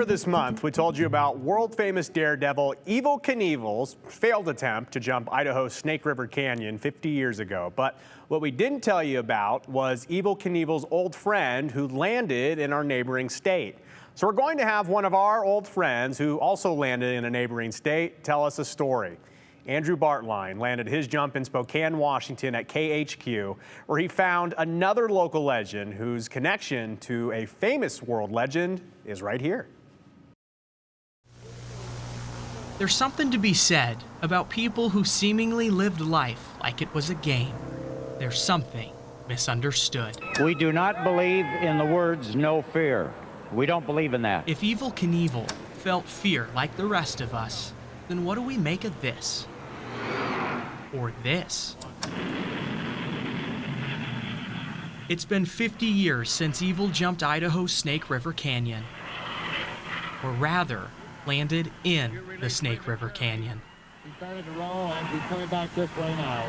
Earlier this month, we told you about world-famous daredevil Evel Knievel's failed attempt to jump Idaho's Snake River Canyon 50 years ago. But what we didn't tell you about was Evel Knievel's old friend who landed in our neighboring state. So we're going to have one of our old friends who also landed in a neighboring state tell us a story. Andrew Baertlein landed his jump in Spokane, Washington at KHQ, where he found another local legend whose connection to a famous world legend is right here. There's something to be said about people who seemingly lived life like it was a game. There's something misunderstood. We do not believe in the words "no fear." We don't believe in that. If Evel Knievel felt fear like the rest of us, then what do we make of this? Or this? It's been 50 years since Evel jumped Idaho's Snake River Canyon. Or rather, landed in the Snake River Canyon. He started to roll and he's coming back this way now.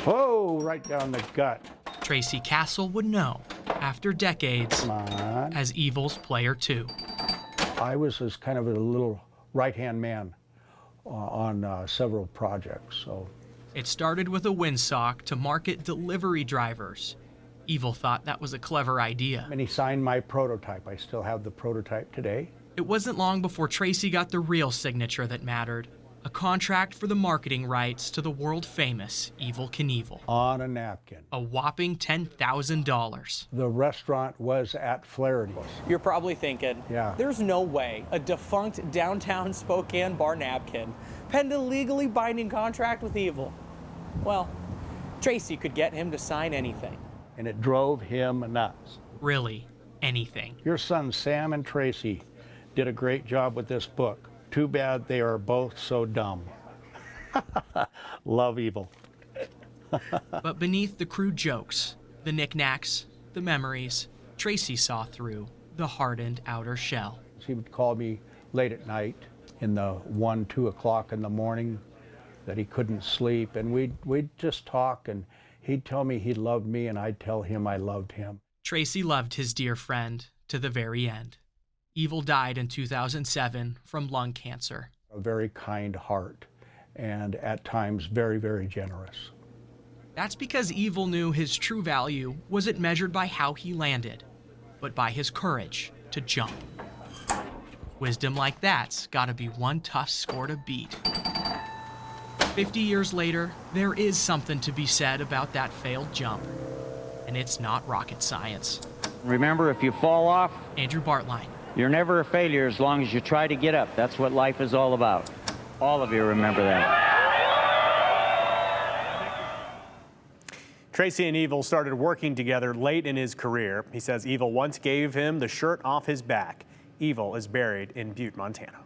Whoa, right down the gut. Tracy Castle would know, after decades, as Evel's player too. I was as kind of a little right-hand man on several projects. So it started with a windsock to market delivery drivers. Evel thought that was a clever idea. And he signed my prototype. I still have the prototype today. It wasn't long before Tracy got the real signature that mattered, a contract for the marketing rights to the world-famous Evel Knievel. On a napkin. A whopping $10,000. The restaurant was at Flaherty's. You're probably thinking, there's no way a defunct downtown Spokane bar napkin penned a legally binding contract with Evel. Well, Tracy could get him to sign anything. And it drove him nuts. Really, anything. Your sons Sam and Tracy did a great job with this book. Too bad they are both so dumb. Love Evel. But beneath the crude jokes, the knickknacks, the memories, Tracy saw through the hardened outer shell. He would call me late at night in the 1, 2 o'clock in the morning that he couldn't sleep, and we'd just talk, and he'd tell me he loved me and I'd tell him I loved him. Tracy loved his dear friend to the very end. Evel died in 2007 from lung cancer. A very kind heart, and at times very, very generous. That's because Evel knew his true value wasn't measured by how he landed, but by his courage to jump. Wisdom like that's gotta be one tough score to beat. 50 years later, there is something to be said about that failed jump, and it's not rocket science. Remember, if you fall off, Andrew Baertlein. You're never a failure as long as you try to get up. That's what life is all about. All of you remember that. Tracy and Evel started working together late in his career. He says Evel once gave him the shirt off his back. Evel is buried in Butte, Montana.